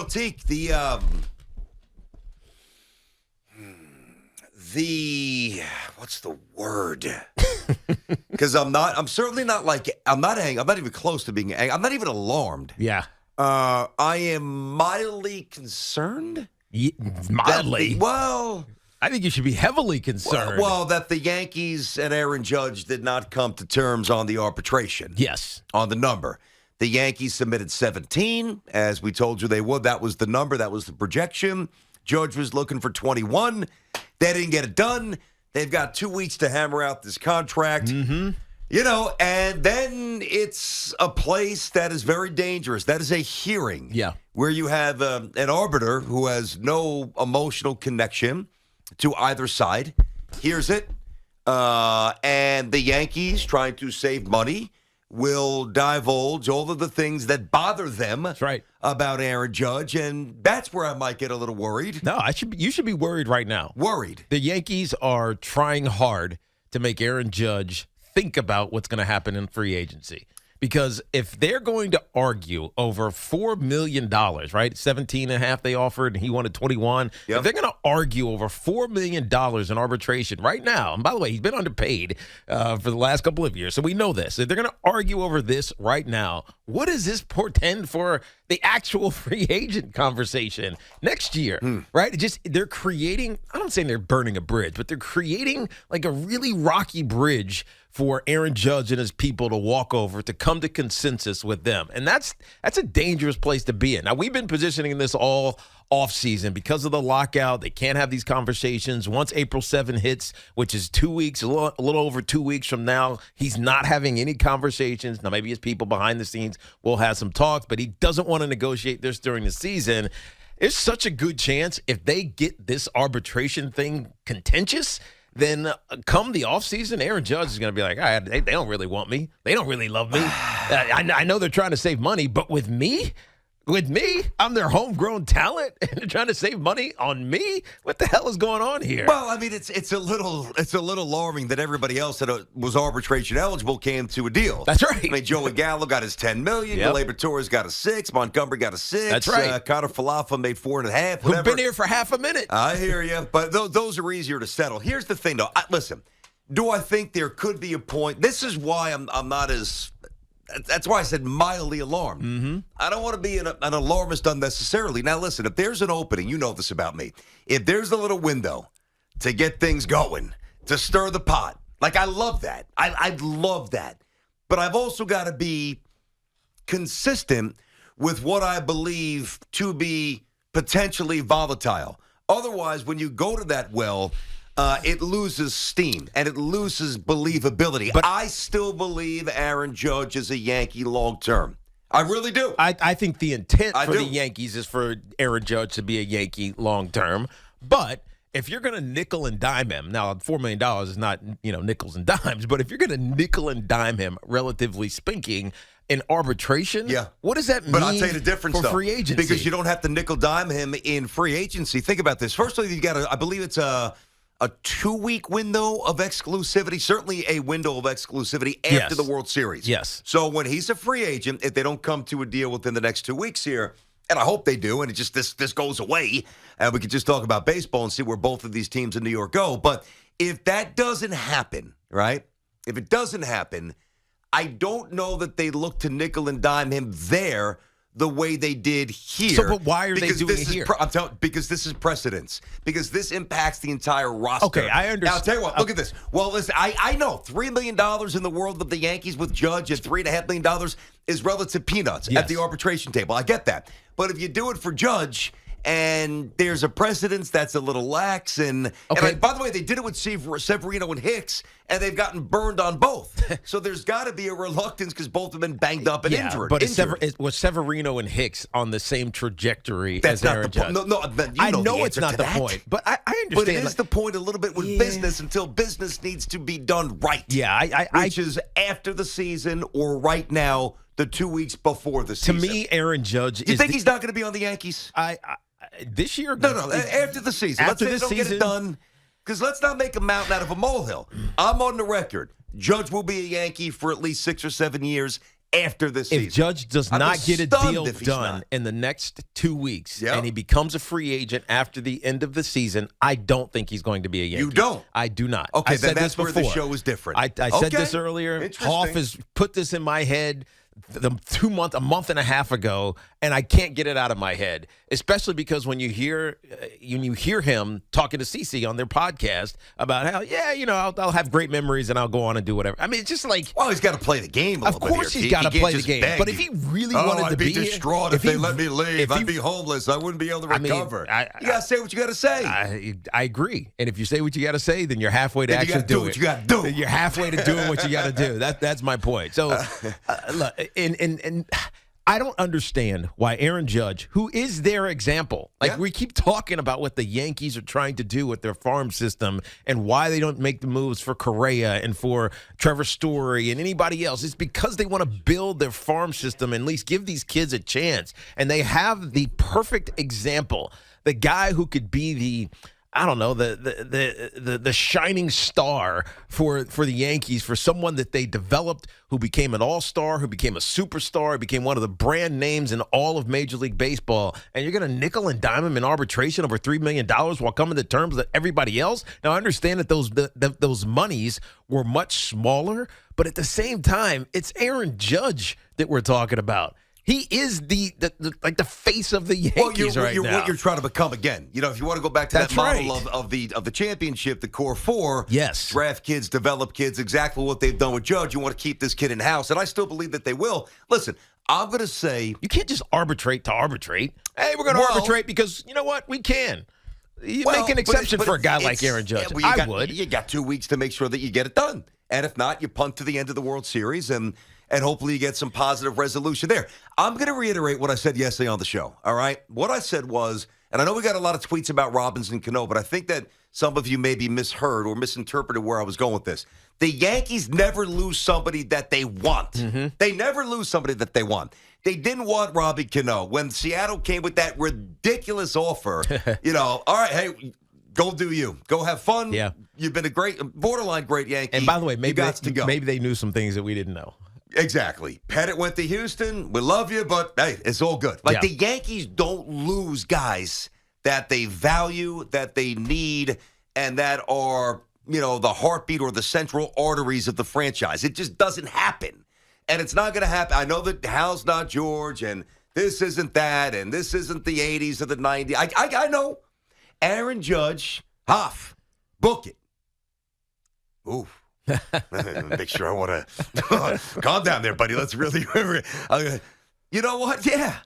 Tiki, what's the word? Because I'm not even close to being angry. I'm not even alarmed. Yeah. I am mildly concerned. Mildly? Well, I think you should be heavily concerned. Well, that the Yankees and Aaron Judge did not come to terms on the arbitration. Yes. On the number. The Yankees submitted 17, as we told you they would. That was the number. That was the projection. Judge was looking for 21. They didn't get it done. They've got 2 weeks to hammer out this contract. Mm-hmm. And then it's a place that is very dangerous. That is a hearing. Yeah. Where you have an arbiter who has no emotional connection to either side, hears it, and the Yankees, trying to save money, will divulge all of the things that bother them. That's right. About Aaron Judge, and that's where I might get a little worried. No, you should be worried right now. Worried. The Yankees are trying hard to make Aaron Judge think about what's going to happen in free agency. Because if they're going to argue over $4 million, right, 17 and a half they offered, and he wanted 21. Yep. If they're going to argue over $4 million in arbitration right now, and by the way, he's been underpaid for the last couple of years, so we know this. If they're going to argue over this right now, what does this portend for the actual free agent conversation next year, right? They're creating, I'm not saying they're burning a bridge, but they're creating like a really rocky bridge for Aaron Judge and his people to walk over, to come to consensus with them. And that's a dangerous place to be in. Now, we've been positioning this all offseason because of the lockout. They can't have these conversations. Once April 7 hits, which is 2 weeks, a little over 2 weeks from now, he's not having any conversations. Now, maybe his people behind the scenes will have some talks, but he doesn't want to negotiate this during the season. There's such a good chance if they get this arbitration thing contentious, then come the offseason, Aaron Judge is going to be like, all right, they don't really want me. They don't really love me. I know they're trying to save money, but with me, I'm their homegrown talent, and they're trying to save money on me. What the hell is going on here? Well, I mean, it's a little alarming that everybody else that was arbitration eligible came to a deal. That's right. I mean, Joey Gallo got his $10 million. Yep. Gleyber Torres got a $6 million. Montgomery got a $6 million. That's right. Connor Falefa made $4.5 million. Who've been here for half a minute. I hear you, but those are easier to settle. Here's the thing, though. Listen, do I think there could be a point? This is why I'm not as. That's why I said mildly alarmed. Mm-hmm. I don't want to be an alarmist unnecessarily. Now, listen, if there's an opening, you know this about me. If there's a little window to get things going, to stir the pot, like I love that. I love that. But I've also got to be consistent with what I believe to be potentially volatile. Otherwise, when you go to that well, it loses steam and it loses believability. But I still believe Aaron Judge is a Yankee long-term. I really do. I think the intent for the Yankees is for Aaron Judge to be a Yankee long-term. But if you're going to nickel and dime him, now $4 million is not, nickels and dimes, but if you're going to nickel and dime him, relatively speaking, in arbitration, what does that mean? But I'll tell you the difference, for free agency? Because you don't have to nickel dime him in free agency. Think about this. First of all, you got I believe it's a 2-week window of exclusivity, certainly a window of exclusivity after the World Series. Yes. So when he's a free agent, if they don't come to a deal within the next 2 weeks here, and I hope they do, and it just this goes away, and we could just talk about baseball and see where both of these teams in New York go. But if that doesn't happen, right? If it doesn't happen, I don't know that they look to nickel and dime him there the way they did here. So, but why are they doing it here? I'm telling because this is precedence. Because this impacts the entire roster. Okay, I understand. Now, I'll tell you what, look at this. Well, listen, I know $3 million in the world of the Yankees with Judge and $3.5 million is relative peanuts at the arbitration table. I get that. But if you do it for Judge and there's a precedence that's a little lax, and by the way, they did it with Severino and Hicks, and they've gotten burned on both. So there's got to be a reluctance because both have been banged up and injured. But was Severino and Hicks on the same trajectory as Aaron Judge? I know it's not the point, but I understand. But it is the point a little bit with business until business needs to be done right. Yeah, which is after the season or right now, the 2 weeks before the season. To me, Aaron Judge you think he's not going to be on the Yankees? This year? No, after the season. After Let's say they don't get it done. Because let's not make a mountain out of a molehill. I'm on the record. Judge will be a Yankee for at least 6 or 7 years after this season. If Judge does I'd be not get a stunned deal if he's done not. in the next 2 weeks Yep. and he becomes a free agent after the end of the season, I don't think he's going to be a Yankee. You don't? I do not. Okay, I then said that's this where the before. show is different. I said this earlier. Interesting. Hoff has put this in my head a month and a half ago, and I can't get it out of my head. Especially because when you hear him talking to Cece on their podcast about how, I'll have great memories and I'll go on and do whatever. I mean, it's just like, Well, he's got to play the game a of little bit. course here. he's got to He can't play the just game. beg. But if he really wanted I'd to be be distraught if they let me leave. I'd he- be homeless. I wouldn't be able to recover. You got to say what you got to say. I agree. And if you say what you got to say, then you're halfway to Then you actually gotta do do what it. you gotta do. Then you're halfway to doing what you got to do. That's my point. So, look, and I don't understand why Aaron Judge, who is their example, we keep talking about what the Yankees are trying to do with their farm system and why they don't make the moves for Correa and for Trevor Story and anybody else. It's because they want to build their farm system and at least give these kids a chance. And they have the perfect example, the guy who could be the shining star for the Yankees, for someone that they developed, who became an all-star, who became a superstar, became one of the brand names in all of Major League Baseball, and you're going to nickel and dime him in arbitration over $3 million while coming to terms with everybody else? Now, I understand that those monies were much smaller, but at the same time, it's Aaron Judge that we're talking about. He is the face of the Yankees right now. What you're trying to become again. If you want to go back to That's that model right. of the championship, the core four. Yes. Draft kids, develop kids, exactly what they've done with Judge. You want to keep this kid in house, and I still believe that they will. Listen, I'm going to say you can't just arbitrate to arbitrate. Hey, we're going to arbitrate because you know what? We can. You make an exception for a guy like Aaron Judge. I would. You got 2 weeks to make sure that you get it done, and if not, you punt to the end of the World Series and hopefully you get some positive resolution there. I'm going to reiterate what I said yesterday on the show, all right? What I said was, and I know we got a lot of tweets about Robinson Cano, but I think that some of you maybe misheard or misinterpreted where I was going with this. The Yankees never lose somebody that they want. Mm-hmm. They never lose somebody that they want. They didn't want Robbie Cano. When Seattle came with that ridiculous offer, all right, hey, go do you. Go have fun. Yeah. You've been a borderline great Yankee. And by the way, maybe they knew some things that we didn't know. Exactly. Pettit went to Houston. We love you, but hey, it's all good. The Yankees don't lose guys that they value, that they need, and that are, the heartbeat or the central arteries of the franchise. It just doesn't happen. And it's not going to happen. I know that Hal's not George, and this isn't that, and this isn't the 80s or the 90s. I know. Aaron Judge, Hoff, book it. Oof. Make sure I want to calm down there, buddy. Let's really you know what? Yeah,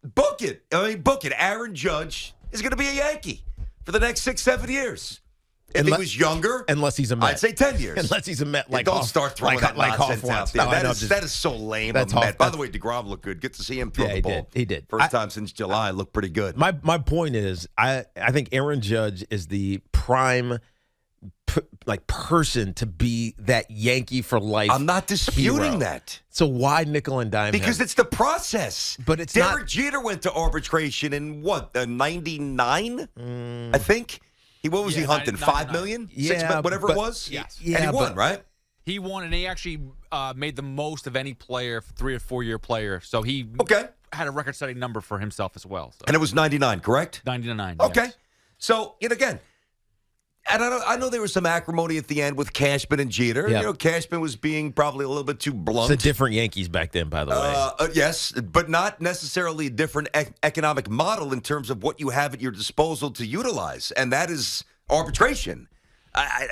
book it. Book it. Aaron Judge is going to be a Yankee for the next 6-7 years. If he was younger, unless he's a Met, I'd say 10 years. Unless he's a Met, like don't start throwing that nonsense out there. That is so lame. That's Met. By the way, DeGrom looked good. Good to see him throw the ball. He did. First time since July, looked pretty good. My point is, I think Aaron Judge is the prime person to be that Yankee for life. I'm not disputing that. So why nickel and dime Because him? it's the process. But it's Derek Jeter went to arbitration in what, 99? I think. What was he hunting? 5 million? Yeah, 6 whatever it was? Yes. And he won, right? He won, and he actually made the most of any player, 3 or 4 year player. So he had a record-setting number for himself as well. So. And it was 99, correct? 99. Okay. Yes. So, again, and I know there was some acrimony at the end with Cashman and Jeter. Yep. Cashman was being probably a little bit too blunt. It's a different Yankees back then, by the way. Yes, but not necessarily a different economic model in terms of what you have at your disposal to utilize, and that is arbitration.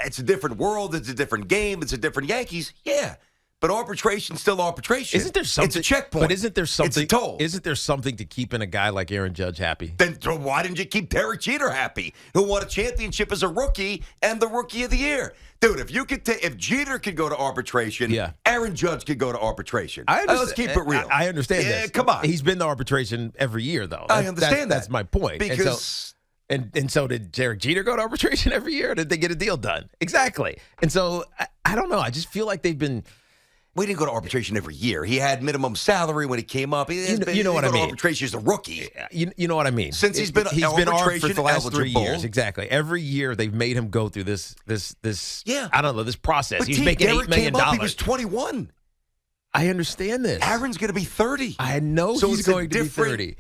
It's a different world. It's a different game. It's a different Yankees. Yeah. But arbitration's still arbitration. Isn't there something? It's a checkpoint. But isn't there something? It's a toll. Isn't there something to keeping a guy like Aaron Judge happy? Then why didn't you keep Derek Jeter happy, who won a championship as a rookie and the Rookie of the Year? Dude, if Jeter could go to arbitration, Aaron Judge could go to arbitration. Let's keep it real. I understand this. Come on. He's been to arbitration every year, though. I understand that. That's my point. Because... And so did Derek Jeter go to arbitration every year, or did they get a deal done? Exactly. And so I don't know. I just feel like they've been. We didn't go to arbitration every year. He had minimum salary when he came up. You know what I mean. Arbitration as a rookie. You know what I mean. Since he's been arbed for the last 3 eligible. years. Exactly. Every year they've made him go through this. Yeah. I don't know, this process. But He's making Derek $8 million. Came up, he was 21. I understand this. Aaron's going to be 30. I know so he's it's going a to be different 30.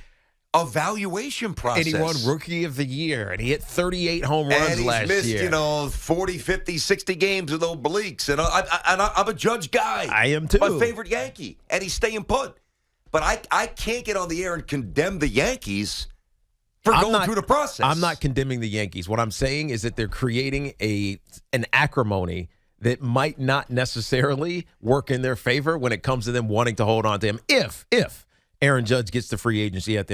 Evaluation process. And he won Rookie of the Year, and he hit 38 home runs and he's last missed, year. 40, 50, 60 games with obliques. And I'm a Judge guy. I am too. My favorite Yankee, and he's staying put. But I can't get on the air and condemn the Yankees for going through the process. I'm not condemning the Yankees. What I'm saying is that they're creating an acrimony that might not necessarily work in their favor when it comes to them wanting to hold on to him if Aaron Judge gets the free agency at the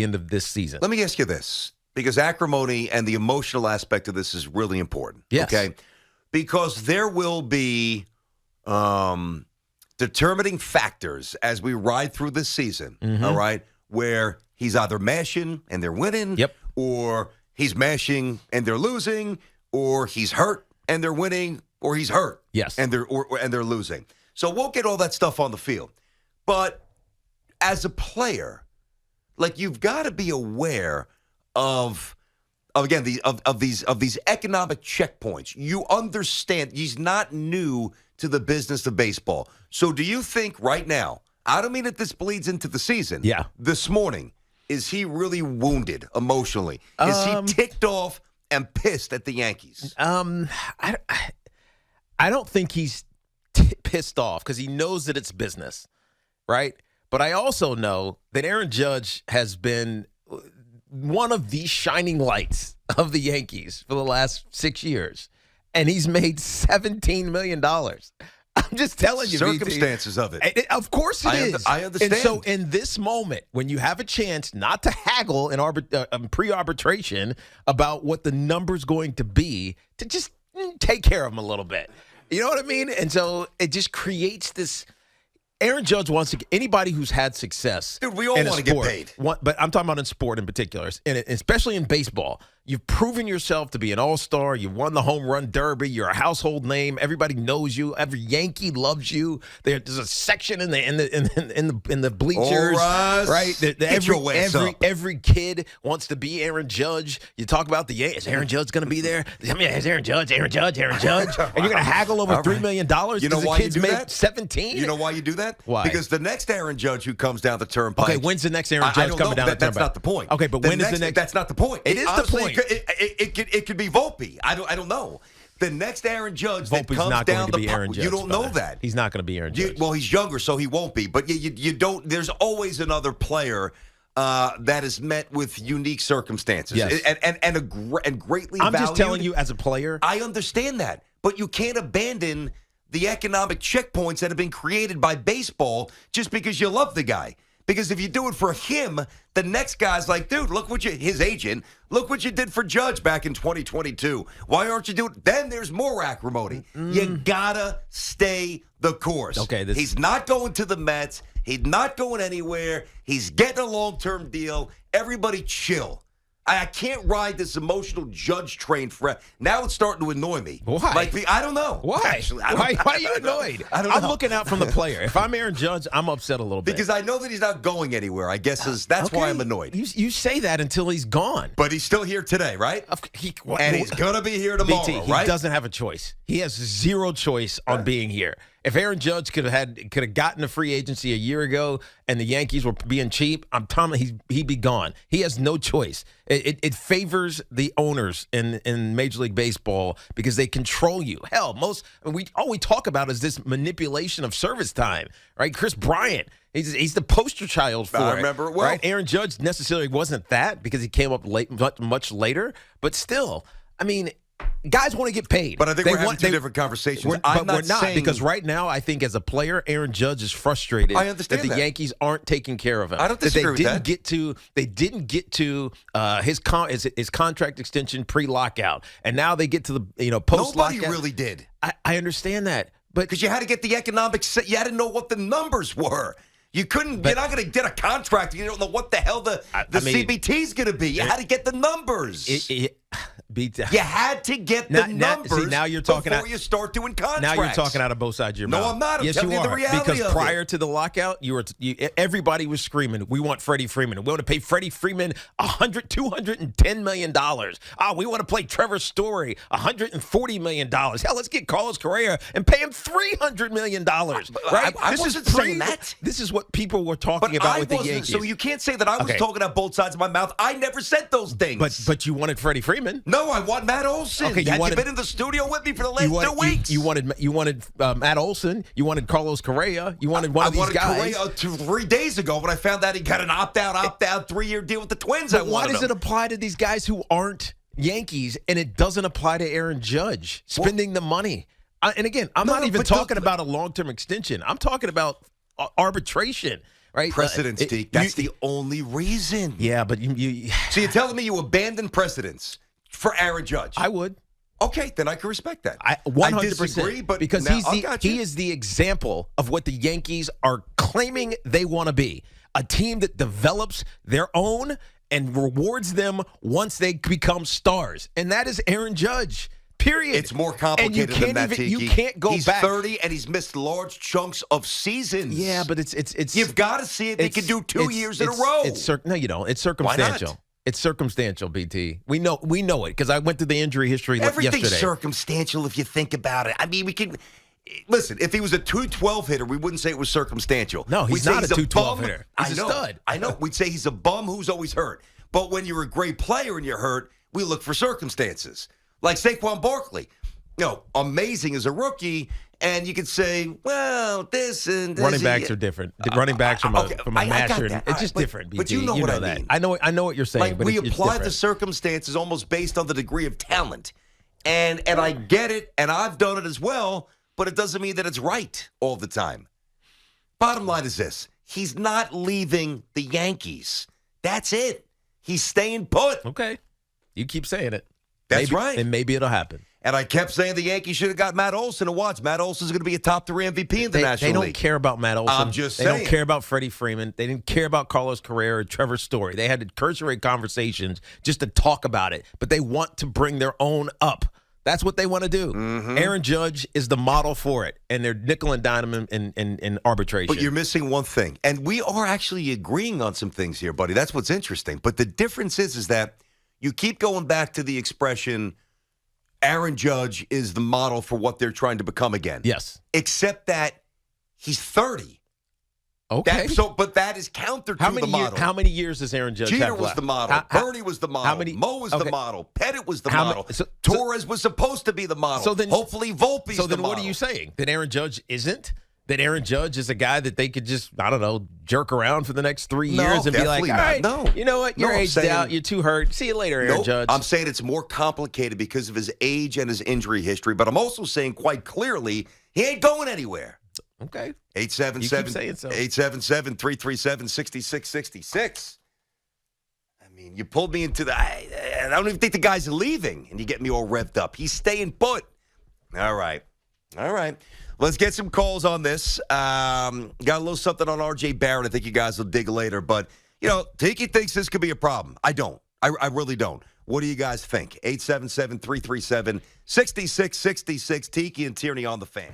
end of this season. Let me ask you this, because acrimony and the emotional aspect of this is really important. Yes. Okay? Because there will be determining factors as we ride through this season, all right, where he's either mashing and they're winning, or he's mashing and they're losing, or he's hurt and they're winning, or he's hurt and they're losing. So we'll get all that stuff on the field. But as a player, like, you've got to be aware of these economic checkpoints. You understand he's not new to the business of baseball. So do you think right now, I don't mean that this bleeds into the season. Yeah. This morning, is he really wounded emotionally? Is he ticked off and pissed at the Yankees? I don't think he's pissed off because he knows that it's business, right? But I also know that Aaron Judge has been one of the shining lights of the Yankees for the last 6 years, and he's made $17 million. I'm just telling you, circumstances of it. Of course it is. I understand. And so in this moment, when you have a chance not to haggle in pre-arbitration about what the number's going to be, to just take care of him a little bit. You know what I mean? And so it just creates this. Aaron Judge wants to get anybody who's had success. Dude, we all want to get paid. But I'm talking about in sport in particular, and especially in baseball. You've proven yourself to be an all-star. You won the home run derby. You're a household name. Everybody knows you. Every Yankee loves you. There's a section in the bleachers, right? Every kid wants to be Aaron Judge. You talk about the Yankees. Is Aaron Judge going to be there? Is Aaron Judge, and you're going to haggle over $3 million because the kids made 17. You know why you do that? Why? Because the next Aaron Judge who comes down the turnpike. Okay, when's the next Aaron Judge coming down the turnpike? That's not the point. Okay, but when is the next? That's not the point. It is the point. It could be Volpe. I don't know. The next Aaron Judge that comes down the Aaron Judge, you don't know that. He's not going to be Aaron Judge. Well, he's younger, so he won't be. But you don't. There's always another player that is met with unique circumstances, yes. and greatly I'm valued. just telling you, as a player, I understand that, but you can't abandon the economic checkpoints that have been created by baseball just because you love the guy. Because if you do it for him, the next guy's like, dude, his agent, look what you did for Judge back in 2022. Why aren't you doing it? Then there's more acrimony. You gotta stay the course. Okay, he's not going to the Mets. He's not going anywhere. He's getting a long-term deal. Everybody chill. I can't ride this emotional Judge train forever. Now it's starting to annoy me. Why? I don't know. Why? Actually, Why are you annoyed? I don't know. I'm looking out from the player. If I'm Aaron Judge, I'm upset a little bit. Because I know that he's not going anywhere. I guess that's why I'm annoyed. You say that until he's gone. But he's still here today, right? And he's going to be here tomorrow, BT, right? He doesn't have a choice. He has zero choice on being here. If Aaron Judge could have gotten a free agency a year ago and the Yankees were being cheap, I'm telling you, he'd be gone. He has no choice. It favors the owners in Major League Baseball because they control you. Hell, all we talk about is this manipulation of service time, right? Chris Bryant, he's the poster child for it. I remember it well. Right? Aaron Judge necessarily wasn't that because he came up late, much later, but still, I mean, guys want to get paid. But I think we're having two different conversations. We're not because right now I think as a player, Aaron Judge is frustrated that the Yankees aren't taking care of him. I don't disagree with that. They didn't get to his contract extension pre-lockout, and now they get to the post-lockout. Nobody really did. I understand that, but because you had to get the economics. You had to know what the numbers were. You couldn't. You're not going to get a contract. You don't know what the hell the CBT is going to be. You had to get the numbers. You had to get the numbers now you're talking before you start doing contracts. Now you're talking out of both sides of your mouth. No, I'm not. I'm yes, telling you you are. the reality Because of prior it. to the lockout, everybody was screaming, we want Freddie Freeman. We want to pay Freddie Freeman $210 million. We want to play Trevor Story $140 million. Hell, let's get Carlos Correa and pay him $300 million. Right? I wasn't saying that. This is what people were talking about with the Yankees. So you can't say that I was talking out both sides of my mouth. I never said those things. But you wanted Freddie Freeman. No, I want Matt Olson. Okay, you been in the studio with me for the last 2 weeks. You wanted Matt Olson. You wanted Carlos Correa. You wanted one of these guys. I wanted Correa 3 days ago when I found out he got an opt-out 3-year deal with the Twins. But why does it apply to these guys who aren't Yankees, and it doesn't apply to Aaron Judge spending the money? And again, I'm not even talking about a long-term extension. I'm talking about arbitration. Right? Precedence, Tiki. That's the only reason. Yeah, but So you're telling me you abandoned precedence for Aaron Judge? I would. Okay, then I can respect that. 100%. I disagree, but because he is the example of what the Yankees are claiming they want to be. A team that develops their own and rewards them once they become stars. And that is Aaron Judge. Period. It's more complicated than that, Tiki. You can't go back. He's 30 and he's missed large chunks of seasons. Yeah, but it's you've got to see if he can do 2 years in a row. No, you don't. It's circumstantial. Why not? It's circumstantial, BT. We know it because I went through the injury history Everything's yesterday. circumstantial if you think about it. I mean, we can listen. If he was a 212 hitter, we wouldn't say it was circumstantial. No, he's not a 212 hitter. He's a stud. I know. We'd say he's a bum who's always hurt. But when you're a great player and you're hurt, we look for circumstances. Like Saquon Barkley. Amazing as a rookie, and you could say, well, this and this. Running backs are different. The running backs from a master. It's just different, BT. But you know what I that. mean. I know what you're saying, like but we it's apply different. the circumstances almost based on the degree of talent. And I get it, and I've done it as well, but it doesn't mean that it's right all the time. Bottom line is this. He's not leaving the Yankees. That's it. He's staying put. Okay. You keep saying it. That's right. And maybe it'll happen. And I kept saying the Yankees should have got Matt Olson to watch. Matt Olson's going to be a top 3 MVP in the National League. They don't care about Matt Olson. I'm just saying. They don't care about Freddie Freeman. They didn't care about Carlos Correa or Trevor Story. They had cursory conversations just to talk about it. But they want to bring their own up. That's what they want to do. Mm-hmm. Aaron Judge is the model for it. And they're nickel and dime in arbitration. But you're missing one thing. And we are actually agreeing on some things here, buddy. That's what's interesting. But the difference is that you keep going back to the expression Aaron Judge is the model for what they're trying to become again. Yes. Except that he's 30. Okay. But that is counter to the model. How many years does Aaron Judge Jeter have left? was the model. Bernie was the model. Mo was the model. Pettit was the model. Torres was supposed to be the model. So then, hopefully Volpe's the model. So then what are you saying? That Aaron Judge isn't? That Aaron Judge is a guy that they could just, I don't know, jerk around for the next 3 years and be like, all right, you know what? You're aged out. You're too hurt. See you later, Aaron Judge. I'm saying it's more complicated because of his age and his injury history. But I'm also saying quite clearly he ain't going anywhere. Okay. 877-337-6666. I mean, you pulled me into the I don't even think the guy's leaving, and you get me all revved up. He's staying put. All right. Let's get some calls on this. Got a little something on R.J. Barrett. I think you guys will dig later. But, Tiki thinks this could be a problem. I don't. I really don't. What do you guys think? 877-337-6666. Tiki and Tierney on the Fan.